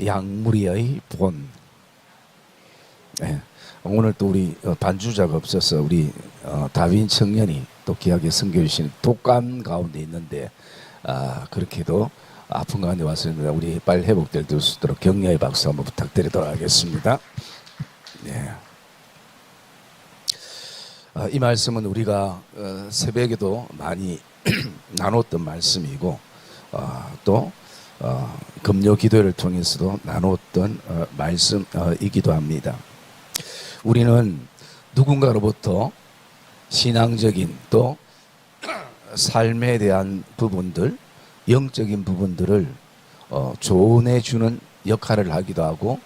양무리의 본. 예. 오늘 또 우리 반주자가 없어서 우리 다윈 청년이 또 귀하게 섬겨주신 독감 가운데 있는데 그렇게도 아픈 가운데 왔습니다. 우리 빨리 회복될 수 있도록 격려의 박수 한번 부탁드리도록 하겠습니다. 네. 이 말씀은 우리가 새벽에도 많이 나눴던 말씀이고 또 금요 기도회를 통해서도 나눴던 말씀이기도 합니다. 우리는 누군가로부터 신앙적인 또 삶에 대한 부분들, 영적인 부분들을 조언해 주는 역할을 하기도 하고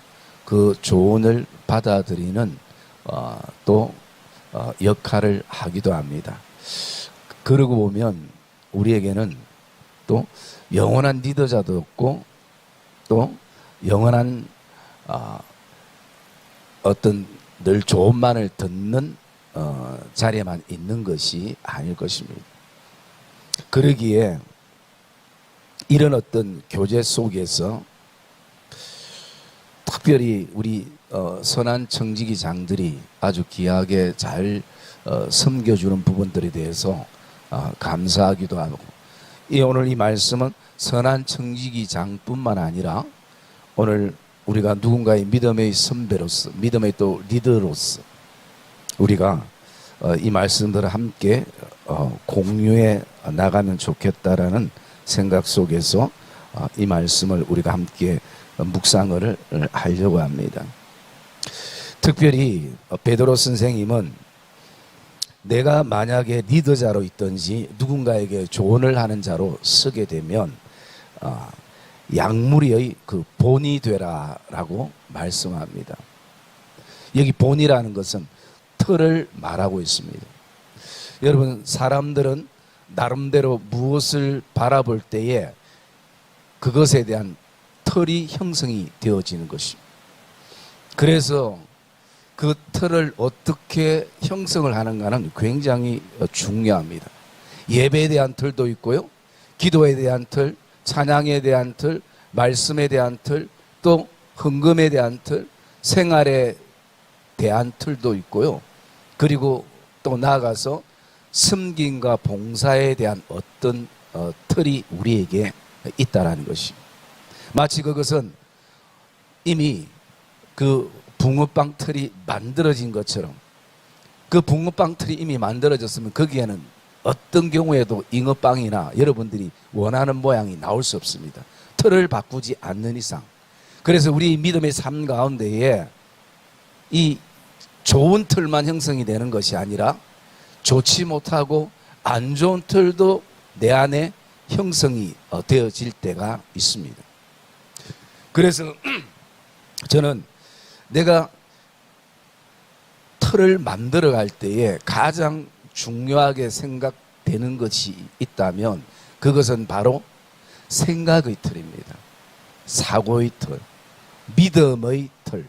그 조언을 받아들이는 또 역할을 하기도 합니다. 그러고 보면 우리에게는 또 영원한 리더자도 없고 또 영원한 어떤 늘 조언만을 듣는 자리에만 있는 것이 아닐 것입니다. 그러기에 이런 어떤 교제 속에서 특별히 우리 선한 청지기장들이 아주 귀하게 잘 섬겨주는 부분들에 대해서 감사하기도 하고, 오늘 이 말씀은 선한 청지기장뿐만 아니라 오늘 우리가 누군가의 믿음의 선배로서, 믿음의 또 리더로서 우리가 이 말씀들을 함께 공유해 나가면 좋겠다라는 생각 속에서 이 말씀을 우리가 함께 묵상을 하려고 합니다. 특별히 베드로 선생님은 내가 만약에 리더자로 있든지 누군가에게 조언을 하는 자로 서게 되면 양무리의 그 본이 되라라고 말씀합니다. 여기 본이라는 것은 틀을 말하고 있습니다. 여러분, 사람들은 나름대로 무엇을 바라볼 때에 그것에 대한 틀이 형성이 되어지는 것입니다. 그래서 그 틀을 어떻게 형성을 하는가는 굉장히 중요합니다. 예배에 대한 틀도 있고요, 기도에 대한 틀, 찬양에 대한 틀, 말씀에 대한 틀, 또 헌금에 대한 틀, 생활에 대한 틀도 있고요. 그리고 또 나아가서 섬김과 봉사에 대한 어떤 틀이 우리에게 있다라는 것입니다. 마치 그것은 이미 그 붕어빵 틀이 만들어진 것처럼, 그 붕어빵 틀이 이미 만들어졌으면 거기에는 어떤 경우에도 잉어빵이나 여러분들이 원하는 모양이 나올 수 없습니다. 틀을 바꾸지 않는 이상. 그래서 우리 믿음의 삶 가운데에 이 좋은 틀만 형성이 되는 것이 아니라 좋지 못하고 안 좋은 틀도 내 안에 형성이 되어질 때가 있습니다. 그래서 저는 내가 틀을 만들어 갈 때에 가장 중요하게 생각되는 것이 있다면 그것은 바로 생각의 틀입니다. 사고의 틀, 믿음의 틀.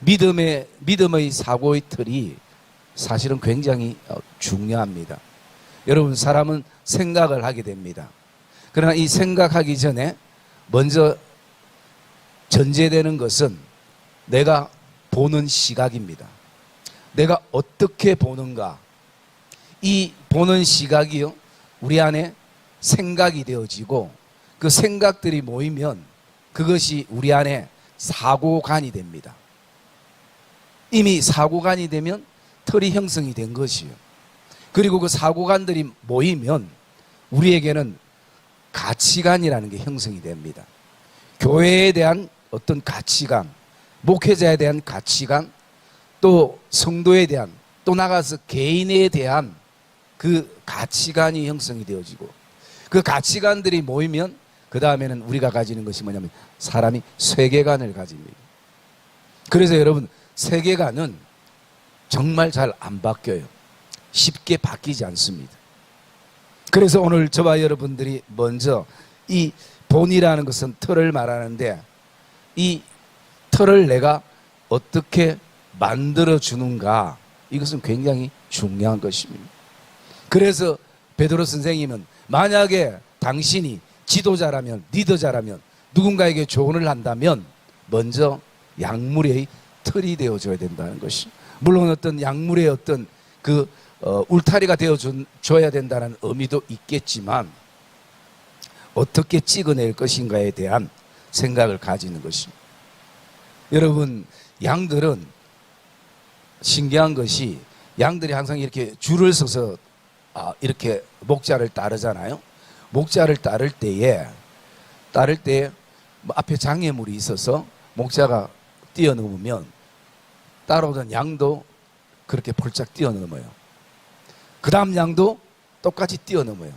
믿음의 사고의 틀이 사실은 굉장히 중요합니다. 여러분, 사람은 생각을 하게 됩니다. 그러나 이 생각하기 전에 먼저 전제되는 것은 내가 보는 시각입니다. 내가 어떻게 보는가. 이 보는 시각이요, 우리 안에 생각이 되어지고 그 생각들이 모이면 그것이 우리 안에 사고관이 됩니다. 이미 사고관이 되면 틀이 형성이 된 것이요. 그리고 그 사고관들이 모이면 우리에게는 가치관이라는 게 형성이 됩니다. 교회에 대한 어떤 가치관, 목회자에 대한 가치관, 또 성도에 대한, 또 나가서 개인에 대한 그 가치관이 형성이 되어지고 그 가치관들이 모이면 그 다음에는 우리가 가지는 것이 뭐냐면 사람이 세계관을 가집니다. 그래서 여러분, 세계관은 정말 잘 안 바뀌어요. 쉽게 바뀌지 않습니다. 그래서 오늘 저와 여러분들이 먼저 이 본이라는 것은 틀을 말하는데 이 틀을 내가 어떻게 만들어 주는가, 이것은 굉장히 중요한 것입니다. 그래서 베드로 선생님은 만약에 당신이 지도자라면, 리더자라면, 누군가에게 조언을 한다면 먼저 약물의 틀이 되어줘야 된다는 것이. 물론 어떤 약물의 어떤 그 울타리가 되어줘야 된다는 의미도 있겠지만 어떻게 찍어낼 것인가에 대한 생각을 가지는 것입니다. 여러분, 양들은 신기한 것이 양들이 항상 이렇게 줄을 서서 이렇게 목자를 따르잖아요. 목자를 따를 때에 뭐 앞에 장애물이 있어서 목자가 뛰어넘으면 따라오던 양도 그렇게 폴짝 뛰어넘어요. 그 다음 양도 똑같이 뛰어넘어요.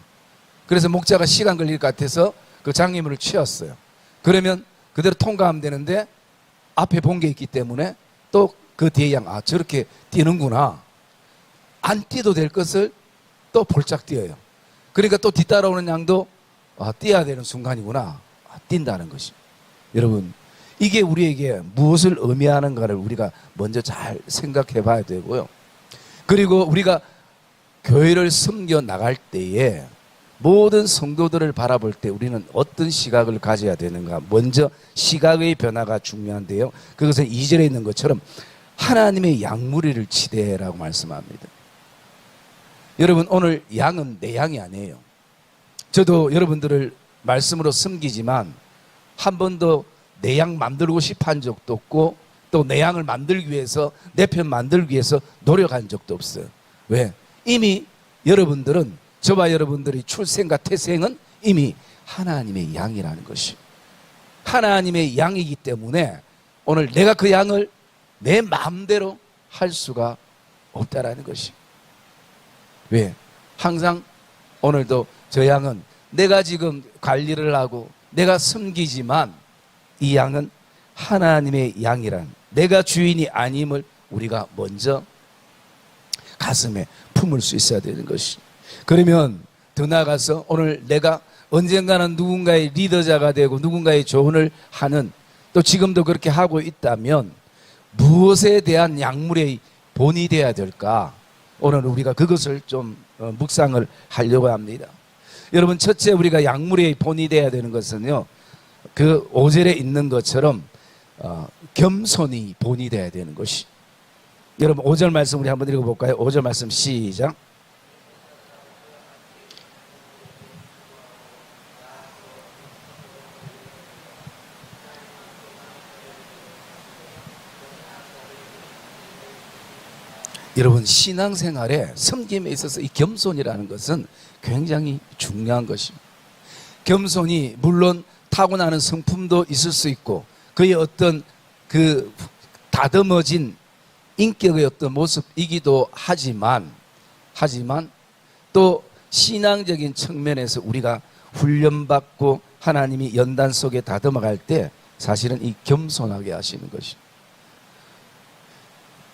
그래서 목자가 시간 걸릴 것 같아서 그 장애물을 치웠어요. 그러면 그대로 통과하면 되는데 앞에 본 게 있기 때문에 또 그 뒤에 양, 저렇게 뛰는구나. 안 뛰어도 될 것을 또 볼짝 뛰어요. 그러니까 또 뒤따라오는 양도 뛰어야 되는 순간이구나. 뛴다는 것이. 여러분, 이게 우리에게 무엇을 의미하는가를 우리가 먼저 잘 생각해 봐야 되고요. 그리고 우리가 교회를 섬겨 나갈 때에 모든 성도들을 바라볼 때 우리는 어떤 시각을 가져야 되는가. 먼저 시각의 변화가 중요한데요. 그것은 2절에 있는 것처럼 하나님의 양무리를 치대라고 말씀합니다. 여러분, 오늘 양은 내 양이 아니에요. 저도 여러분들을 말씀으로 섬기지만 한 번도 내 양 만들고 싶어 한 적도 없고 또 내 양을 만들기 위해서 내 편 만들기 위해서 노력한 적도 없어요. 왜? 이미 여러분들은, 저와 여러분들의 출생과 태생은 이미 하나님의 양이라는 것이. 하나님의 양이기 때문에 오늘 내가 그 양을 내 마음대로 할 수가 없다라는 것이. 왜? 항상 오늘도 저 양은 내가 지금 관리를 하고 내가 섬기지만 이 양은 하나님의 양이란, 내가 주인이 아님을 우리가 먼저 가슴에 품을 수 있어야 되는 것이. 그러면 더 나아가서 오늘 내가 언젠가는 누군가의 리더자가 되고 누군가의 조언을 하는, 또 지금도 그렇게 하고 있다면 무엇에 대한 약물의 본이 되어야 될까? 오늘 우리가 그것을 좀 묵상을 하려고 합니다. 여러분, 첫째 우리가 약물의 본이 되어야 되는 것은요, 그 5절에 있는 것처럼 겸손이 본이 되어야 되는 것이. 여러분, 5절 말씀 우리 한번 읽어볼까요? 5절 말씀 시작. 여러분, 신앙생활에 섬김에 있어서 이 겸손이라는 것은 굉장히 중요한 것입니다. 겸손이 물론 타고나는 성품도 있을 수 있고 그의 어떤 그 다듬어진 인격의 어떤 모습이기도 하지만 또 신앙적인 측면에서 우리가 훈련받고 하나님이 연단 속에 다듬어갈 때 사실은 이 겸손하게 하시는 것입니다.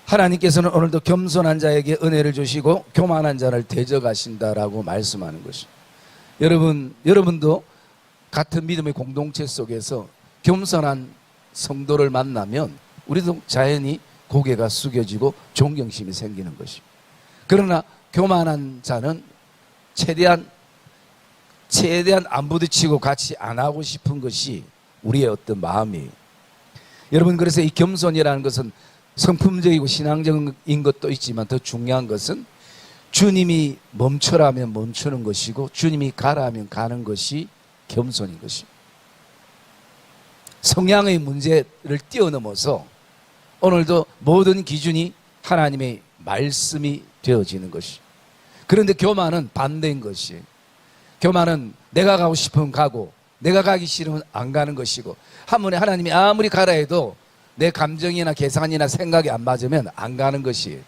하나님께서는 오늘도 겸손한 자에게 은혜를 주시고 교만한 자를 대적하신다라고 말씀하는 것입니다. 여러분도 같은 믿음의 공동체 속에서 겸손한 성도를 만나면 우리도 자연히 고개가 숙여지고 존경심이 생기는 것입니다. 그러나 교만한 자는 최대한 안 부딪히고 같이 안 하고 싶은 것이 우리의 어떤 마음이에요. 여러분, 그래서 이 겸손이라는 것은 성품적이고 신앙적인 것도 있지만 더 중요한 것은 주님이 멈춰라면 멈추는 것이고 주님이 가라면 가는 것이 겸손인 것입니다. 성향의 문제를 뛰어넘어서 오늘도 모든 기준이 하나님의 말씀이 되어지는 것이. 그런데 교만은 반대인 것이. 교만은 내가 가고 싶으면 가고 내가 가기 싫으면 안 가는 것이고, 한 번에 하나님이 아무리 가라 해도 내 감정이나 계산이나 생각이 안 맞으면 안 가는 것이.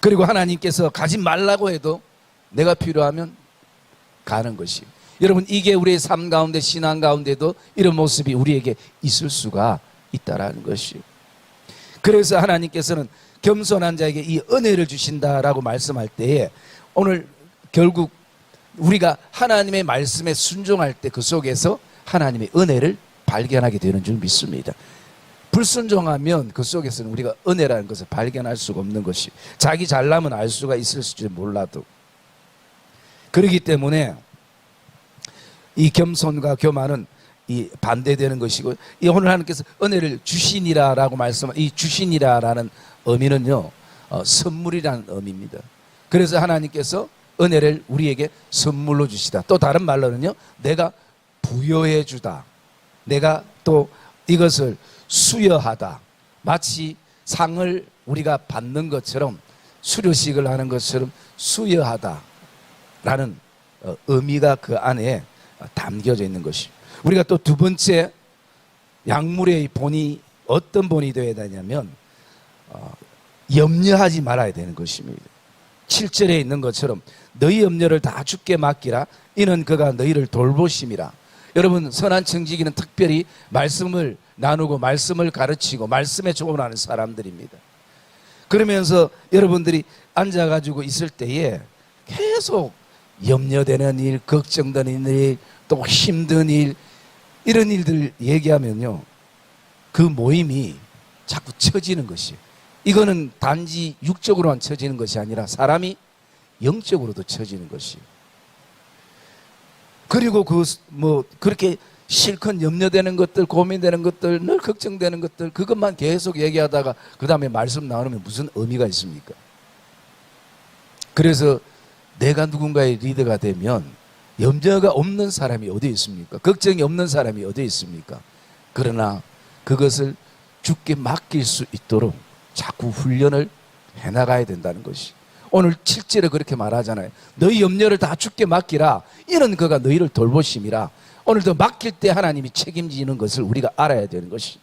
그리고 하나님께서 가지 말라고 해도 내가 필요하면 가는 것이. 여러분, 이게 우리의 삶 가운데, 신앙 가운데도 이런 모습이 우리에게 있을 수가 있다라는 것이. 그래서 하나님께서는 겸손한 자에게 이 은혜를 주신다라고 말씀할 때에 오늘 결국 우리가 하나님의 말씀에 순종할 때 그 속에서 하나님의 은혜를 발견하게 되는 줄 믿습니다. 불순종하면 그 속에서는 우리가 은혜라는 것을 발견할 수가 없는 것이, 자기 잘나면 알 수가 있을지 몰라도. 그렇기 때문에 이 겸손과 교만은 이 반대되는 것이고, 이 오늘 하나님께서 은혜를 주시니라라고 말씀한 이 주시니라라는 의미는요, 선물이라는 의미입니다. 그래서 하나님께서 은혜를 우리에게 선물로 주시다. 또 다른 말로는요, 내가 부여해 주다. 내가 또 이것을 수여하다. 마치 상을 우리가 받는 것처럼, 수료식을 하는 것처럼 수여하다 라는 의미가 그 안에 담겨져 있는 것입니다. 우리가 또 두 번째 약물의 본이 어떤 본이 되어야 되냐면 염려하지 말아야 되는 것입니다. 7절에 있는 것처럼 너희 염려를 다 주께 맡기라. 이는 그가 너희를 돌보심이라. 여러분, 선한 청지기는 특별히 말씀을 나누고 말씀을 가르치고 말씀에 조언하는 사람들입니다. 그러면서 여러분들이 앉아가지고 있을 때에 계속 염려되는 일, 걱정되는 일, 또 힘든 일, 이런 일들 얘기하면요, 그 모임이 자꾸 처지는 것이에요. 이거는 단지 육적으로만 처지는 것이 아니라 사람이 영적으로도 처지는 것이에요. 그리고 그렇게 실컷 염려되는 것들, 고민되는 것들, 늘 걱정되는 것들, 그것만 계속 얘기하다가 그 다음에 말씀 나누면 무슨 의미가 있습니까? 그래서 내가 누군가의 리더가 되면 염려가 없는 사람이 어디 있습니까? 걱정이 없는 사람이 어디 있습니까? 그러나 그것을 주께 맡길 수 있도록 자꾸 훈련을 해나가야 된다는 것이, 오늘 7절에 그렇게 말하잖아요. 너희 염려를 다 주께 맡기라. 이는 그가 너희를 돌보심이라. 오늘도 맡길 때 하나님이 책임지는 것을 우리가 알아야 되는 것이,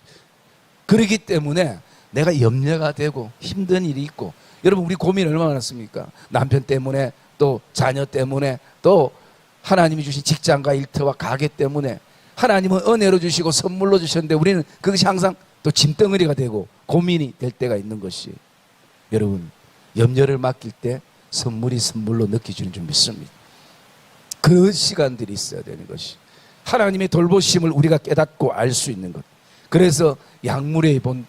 그렇기 때문에 내가 염려가 되고 힘든 일이 있고, 여러분 우리 고민 얼마나 많습니까? 남편 때문에, 또 자녀 때문에, 또 하나님이 주신 직장과 일터와 가게 때문에, 하나님은 은혜로 주시고 선물로 주셨는데 우리는 그것이 항상 또 짐덩어리가 되고 고민이 될 때가 있는 것이, 여러분 염려를 맡길 때 선물이 선물로 느껴지는 줄 믿습니다. 그 시간들이 있어야 되는 것이, 하나님의 돌보심을 우리가 깨닫고 알 수 있는 것. 그래서 약물의 본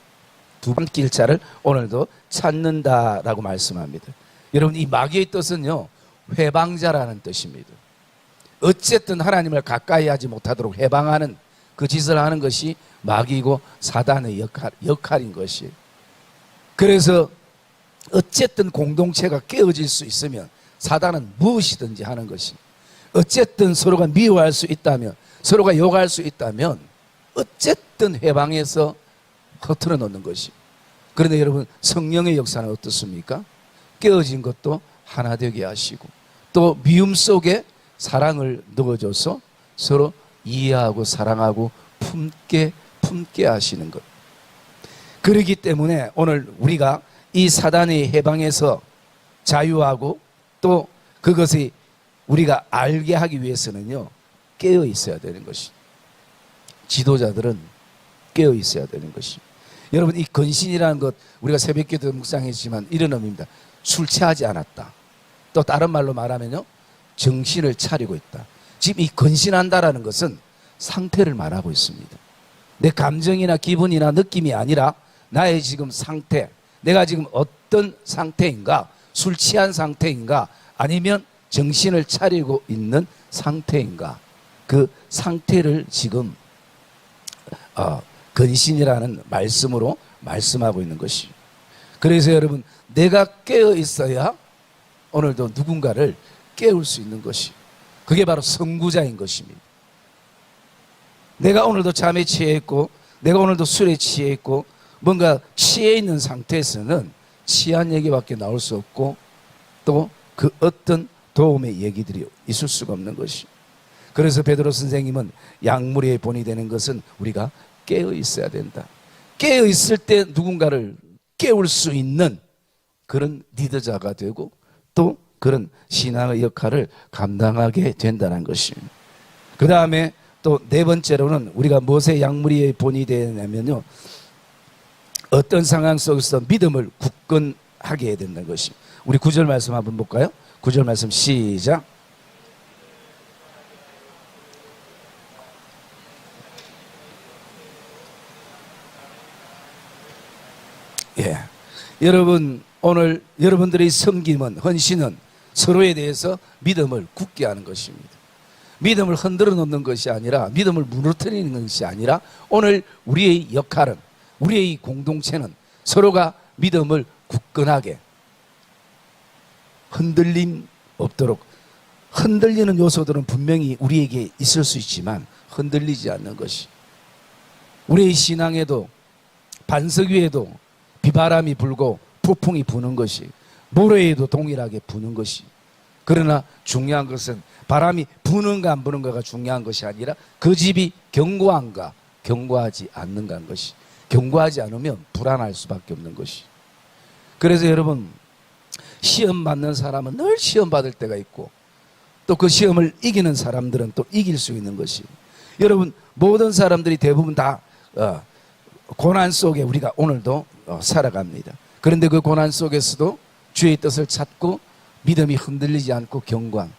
두 번 길자를 오늘도 찾는다라고 말씀합니다. 여러분, 이 마귀의 뜻은요, 회방자라는 뜻입니다. 어쨌든 하나님을 가까이 하지 못하도록 해방하는 그 짓을 하는 것이 마귀고 사단의 역할인 것이에요. 그래서 어쨌든 공동체가 깨어질 수 있으면 사단은 무엇이든지 하는 것이, 어쨌든 서로가 미워할 수 있다면, 서로가 욕할 수 있다면 어쨌든 해방해서 허틀어 놓는 것이. 그런데 여러분, 성령의 역사는 어떻습니까? 깨어진 것도 하나 되게 하시고, 또 미움 속에 사랑을 넣어줘서 서로 이해하고 사랑하고 품게 하시는 것. 그렇기 때문에 오늘 우리가 이 사단의 해방에서 자유하고, 또 그것이 우리가 알게 하기 위해서는요, 깨어 있어야 되는 것이, 지도자들은 깨어 있어야 되는 것이. 여러분, 이 근신이라는 것, 우리가 새벽기도 묵상했지만 이런 의미입니다. 술 취하지 않았다. 또 다른 말로 말하면요, 정신을 차리고 있다. 지금 이 근신한다라는 것은 상태를 말하고 있습니다. 내 감정이나 기분이나 느낌이 아니라 나의 지금 상태, 내가 지금 어떤 상태인가, 술 취한 상태인가, 아니면 정신을 차리고 있는 상태인가, 그 상태를 지금 근신이라는 말씀으로 말씀하고 있는 것이. 그래서 여러분, 내가 깨어 있어야 오늘도 누군가를 깨울 수 있는 것이, 그게 바로 선구자인 것입니다. 내가 오늘도 잠에 취해 있고, 내가 오늘도 술에 취해 있고, 뭔가 취해 있는 상태에서는 취한 얘기밖에 나올 수 없고, 또 그 어떤 도움의 얘기들이 있을 수가 없는 것이. 그래서 베드로 선생님은 약물의 본이 되는 것은 우리가 깨어 있어야 된다. 깨어 있을 때 누군가를 깨울 수 있는 그런 리더자가 되고, 또 그런 신앙의 역할을 감당하게 된다는 것입니다. 그 다음에 또 네 번째로는 우리가 무엇의 약물의 본이 되냐면요, 어떤 상황 속에서 믿음을 굳건하게 해야 된다는 것입니다. 우리 9절 말씀 한번 볼까요? 9절 말씀 시작. 예, 여러분, 오늘 여러분들의 섬김은, 헌신은 서로에 대해서 믿음을 굳게 하는 것입니다. 믿음을 흔들어 놓는 것이 아니라, 믿음을 무너뜨리는 것이 아니라, 오늘 우리의 역할은, 우리의 공동체는 서로가 믿음을 굳건하게, 흔들림 없도록, 흔들리는 요소들은 분명히 우리에게 있을 수 있지만 흔들리지 않는 것이, 우리의 신앙에도 반석 위에도 비바람이 불고 폭풍이 부는 것이, 모래에도 동일하게 부는 것이, 그러나 중요한 것은 바람이 부는가 안 부는가가 중요한 것이 아니라 그 집이 견고한가 견고하지 않는가 하는 것이, 견고하지 않으면 불안할 수밖에 없는 것이. 그래서 여러분, 시험 받는 사람은 늘 시험 받을 때가 있고, 또 그 시험을 이기는 사람들은 또 이길 수 있는 것이, 여러분 모든 사람들이 대부분 다 고난 속에 우리가 오늘도 살아갑니다. 그런데 그 고난 속에서도 주의 뜻을 찾고 믿음이 흔들리지 않고 견고한,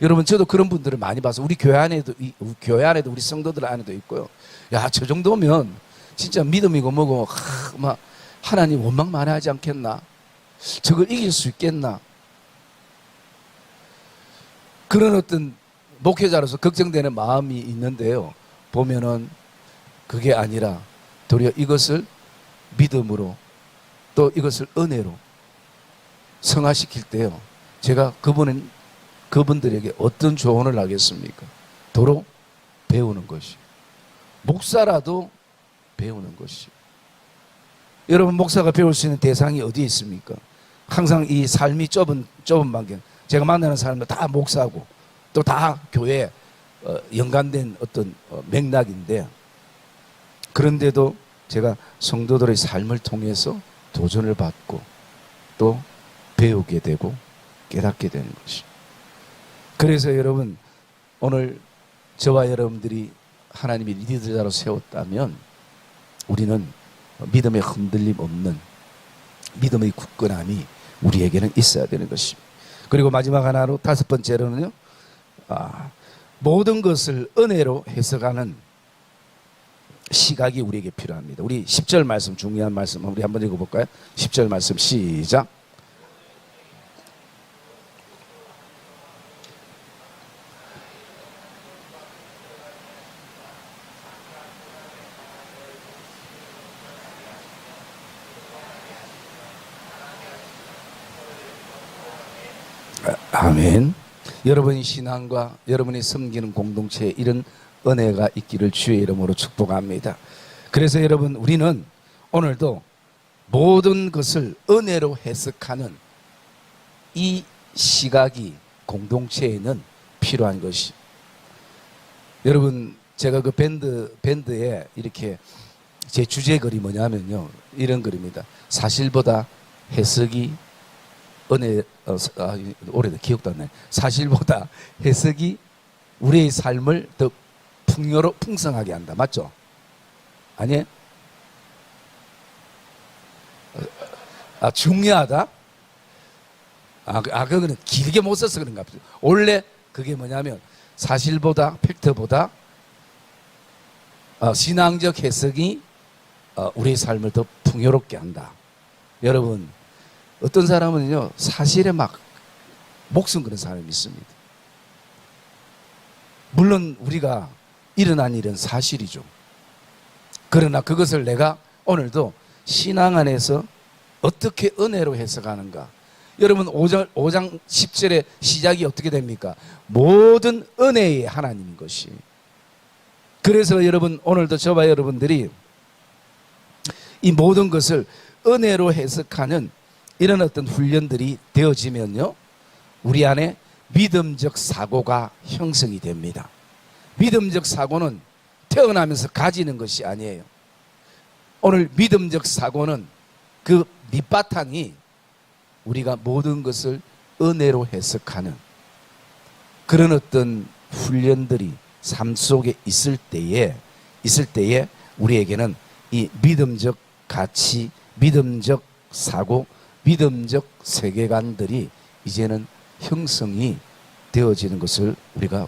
여러분 저도 그런 분들을 많이 봐서 우리 교회 안에도 우리 성도들 안에도 있고요. 야, 저 정도면 진짜 믿음이고 뭐고 막 하나님 원망만하지 않겠나, 저걸 이길 수 있겠나, 그런 어떤 목회자로서 걱정되는 마음이 있는데요, 보면은 그게 아니라 도리어 이것을 믿음으로, 또 이것을 은혜로 성화시킬 때요, 제가 그분들에게 어떤 조언을 하겠습니까? 도로 배우는 것이, 목사라도 배우는 것이. 여러분, 목사가 배울 수 있는 대상이 어디에 있습니까? 항상 이 삶이 좁은 반경, 제가 만나는 사람들 다 목사고 또 다 교회에 연관된 어떤 맥락인데, 그런데도 제가 성도들의 삶을 통해서 도전을 받고 또 배우게 되고 깨닫게 되는 것이. 그래서 여러분, 오늘 저와 여러분들이 하나님이 리더자로 세웠다면 우리는 믿음의 흔들림 없는 믿음의 굳건함이 우리에게는 있어야 되는 것입니다. 그리고 마지막 하나로, 다섯 번째로는요, 모든 것을 은혜로 해석하는 시각이 우리에게 필요합니다. 우리 10절 말씀, 중요한 말씀 우리 한번 읽어볼까요? 10절 말씀 시작. 아멘. 여러분의 신앙과 여러분이 섬기는 공동체에 이런 은혜가 있기를 주의 이름으로 축복합니다. 그래서 여러분, 우리는 오늘도 모든 것을 은혜로 해석하는 이 시각이 공동체에는 필요한 것이. 여러분, 제가 그 밴드에 이렇게 제 주제 글이 뭐냐면요, 이런 글입니다. 사실보다 해석이 오래돼 기억도 안 나요. 사실보다 해석이 우리의 삶을 더 풍성하게 한다. 맞죠? 아니에요? 중요하다? 그거는 길게 못 써서 그런가 보죠. 원래 그게 뭐냐면 사실보다, 팩트보다 신앙적 해석이 우리의 삶을 더 풍요롭게 한다. 여러분, 어떤 사람은요, 사실에 막 목숨 거는 사람이 있습니다. 물론 우리가 일어난 일은 사실이죠. 그러나 그것을 내가 오늘도 신앙 안에서 어떻게 은혜로 해석하는가. 여러분, 5장 10절의 시작이 어떻게 됩니까? 모든 은혜의 하나님인 것이. 그래서 여러분, 오늘도 저와 여러분들이 이 모든 것을 은혜로 해석하는 이런 어떤 훈련들이 되어지면요, 우리 안에 믿음적 사고가 형성이 됩니다. 믿음적 사고는 태어나면서 가지는 것이 아니에요. 오늘 믿음적 사고는 그 밑바탕이 우리가 모든 것을 은혜로 해석하는 그런 어떤 훈련들이 삶 속에 있을 때에 우리에게는 이 믿음적 가치, 믿음적 사고, 믿음적 세계관들이 이제는 형성이 되어지는 것을 우리가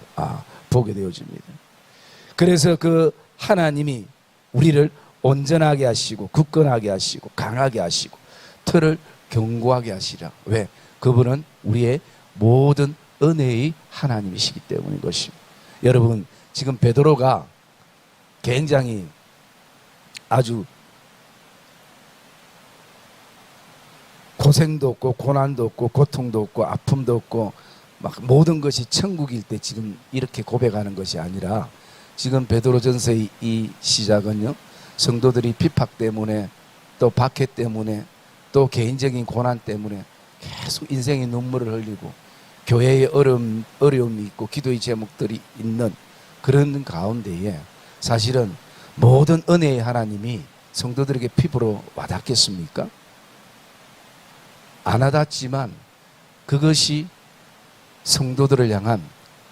보게 되어집니다. 그래서 그 하나님이 우리를 온전하게 하시고 굳건하게 하시고 강하게 하시고 틀을 견고하게 하시라. 왜? 그분은 우리의 모든 은혜의 하나님이시기 때문인 것입니다. 여러분 지금 베드로가 굉장히 아주 고생도 없고 고난도 없고 고통도 없고 아픔도 없고 막 모든 것이 천국일 때 지금 이렇게 고백하는 것이 아니라 지금 베드로전서의 이 시작은요, 성도들이 핍박 때문에 또 박해 때문에 또 개인적인 고난 때문에 계속 인생의 눈물을 흘리고 교회의 어려움이 있고 기도의 제목들이 있는 그런 가운데에 사실은 모든 은혜의 하나님이 성도들에게 피부로 와닿겠습니까? 안 와닿지만 그것이 성도들을 향한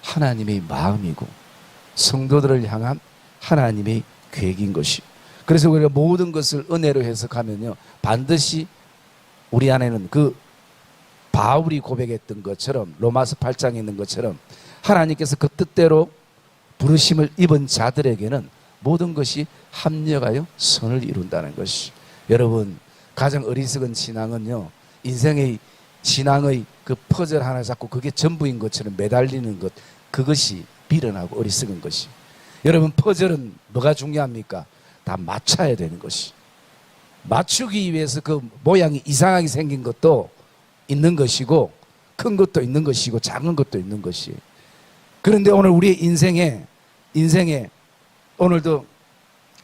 하나님의 마음이고 성도들을 향한 하나님의 계획인 것이. 그래서 우리가 모든 것을 은혜로 해석하면요, 반드시 우리 안에는 그 바울이 고백했던 것처럼 로마서 8장에 있는 것처럼 하나님께서 그 뜻대로 부르심을 입은 자들에게는 모든 것이 합력하여 선을 이룬다는 것이. 여러분 가장 어리석은 신앙은요, 인생의 신앙의 그 퍼즐 하나 잡고 그게 전부인 것처럼 매달리는 것, 그것이 미련하고 어리석은 것이. 여러분 퍼즐은 뭐가 중요합니까? 다 맞춰야 되는 것이. 맞추기 위해서 그 모양이 이상하게 생긴 것도 있는 것이고 큰 것도 있는 것이고 작은 것도 있는 것이. 그런데 오늘 우리의 인생에 오늘도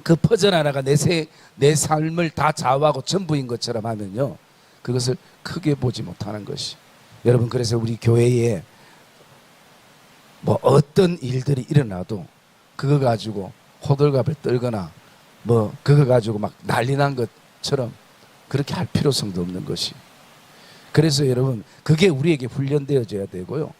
그 퍼즐 하나가 내 삶을 다 좌우하고 전부인 것처럼 하면요, 그것을 크게 보지 못하는 것이. 여러분 그래서 우리 교회에 뭐 어떤 일들이 일어나도 그거 가지고 호들갑을 떨거나 뭐 그거 가지고 막 난리 난 것처럼 그렇게 할 필요성도 없는 것이. 그래서 여러분 그게 우리에게 훈련되어져야 되고요.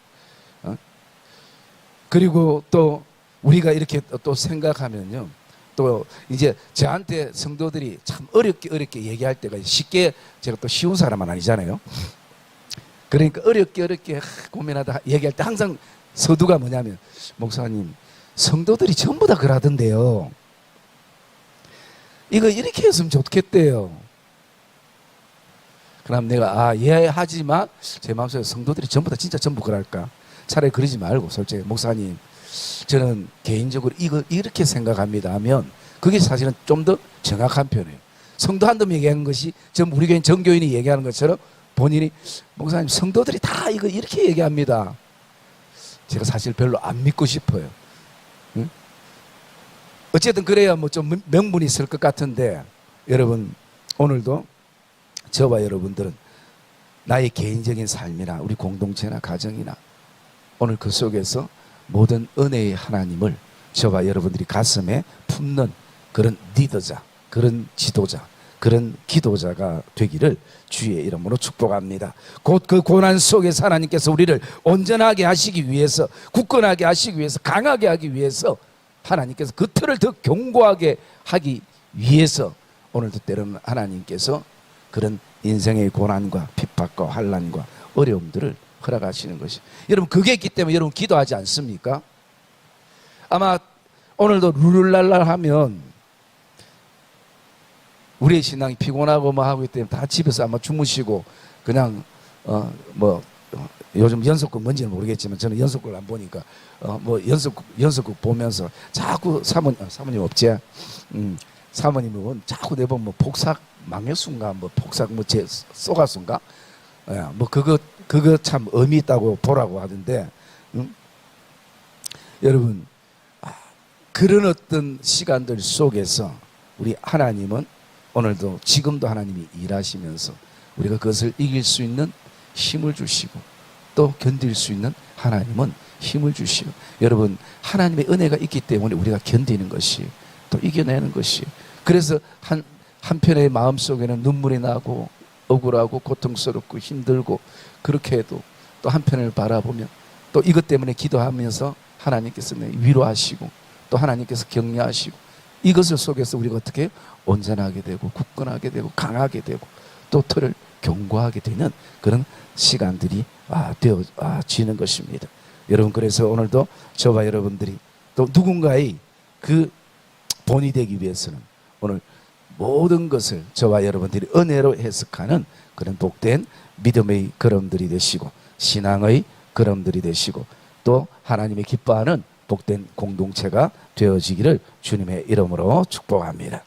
그리고 또 우리가 이렇게 또 생각하면요, 또 이제 저한테 성도들이 참 어렵게 얘기할 때가, 쉽게 제가 또 쉬운 사람은 아니잖아요. 그러니까 어렵게 고민하다 얘기할 때 항상 서두가 뭐냐면, 목사님 성도들이 전부 다 그러던데요, 이거 이렇게 했으면 좋겠대요. 그럼 내가 이해하지만 제 마음속에 성도들이 전부 다 진짜 전부 그럴까? 차라리 그러지 말고 솔직히 목사님 저는 개인적으로 이거 이렇게 생각합니다 하면 그게 사실은 좀 더 정확한 표현이에요. 성도 한두 명 얘기하는 것이 전 우리 교인 정교인이 얘기하는 것처럼 본인이 목사님 성도들이 다 이거 이렇게 얘기합니다, 제가 사실 별로 안 믿고 싶어요. 응? 어쨌든 그래야 뭐 좀 명분이 있을 것 같은데, 여러분 오늘도 저와 여러분들은 나의 개인적인 삶이나 우리 공동체나 가정이나 오늘 그 속에서 모든 은혜의 하나님을 저와 여러분들이 가슴에 품는 그런 리더자, 그런 지도자, 그런 기도자가 되기를 주의 이름으로 축복합니다. 곧 그 고난 속에서 하나님께서 우리를 온전하게 하시기 위해서, 굳건하게 하시기 위해서, 강하게 하기 위해서 하나님께서 그 틀을 더 견고하게 하기 위해서 오늘도 때로는 하나님께서 그런 인생의 고난과 핍박과 환난과 어려움들을 허락하시는 것이. 여러분 그게 있기 때문에 여러분 기도하지 않습니까? 아마 오늘도 룰랄랄 하면 우리의 신앙이 피곤하고 뭐 하고 있기 때문에 다 집에서 아마 주무시고 그냥 요즘 연속극 뭔지는 모르겠지만 저는 연속극을 안 보니까 뭐 연속극 보면서 자꾸 사모님 없지? 사모님은 자꾸 내보면 뭐 폭삭 망해순가 뭐 폭삭 뭐 제 쏘가순가 뭐 그거 참 의미 있다고 보라고 하던데, 여러분 그런 어떤 시간들 속에서 우리 하나님은 오늘도 지금도 하나님이 일하시면서 우리가 그것을 이길 수 있는 힘을 주시고 또 견딜 수 있는 하나님은 힘을 주시고, 여러분 하나님의 은혜가 있기 때문에 우리가 견디는 것이 또 이겨내는 것이. 그래서 한편의 마음속에는 눈물이 나고 억울하고 고통스럽고 힘들고 그렇게 해도 또 한편을 바라보면 또 이것 때문에 기도하면서 하나님께서 위로하시고 또 하나님께서 격려하시고, 이것을 속에서 우리가 어떻게 온전하게 되고 굳건하게 되고 강하게 되고 또 틀을 견고하게 되는 그런 시간들이 되어지는 것입니다. 여러분 그래서 오늘도 저와 여러분들이 또 누군가의 그 본이 되기 위해서는 오늘 모든 것을 저와 여러분들이 은혜로 해석하는 그런 복된 믿음의 걸음들이 되시고 신앙의 걸음들이 되시고 또 하나님의 기뻐하는 복된 공동체가 되어지기를 주님의 이름으로 축복합니다.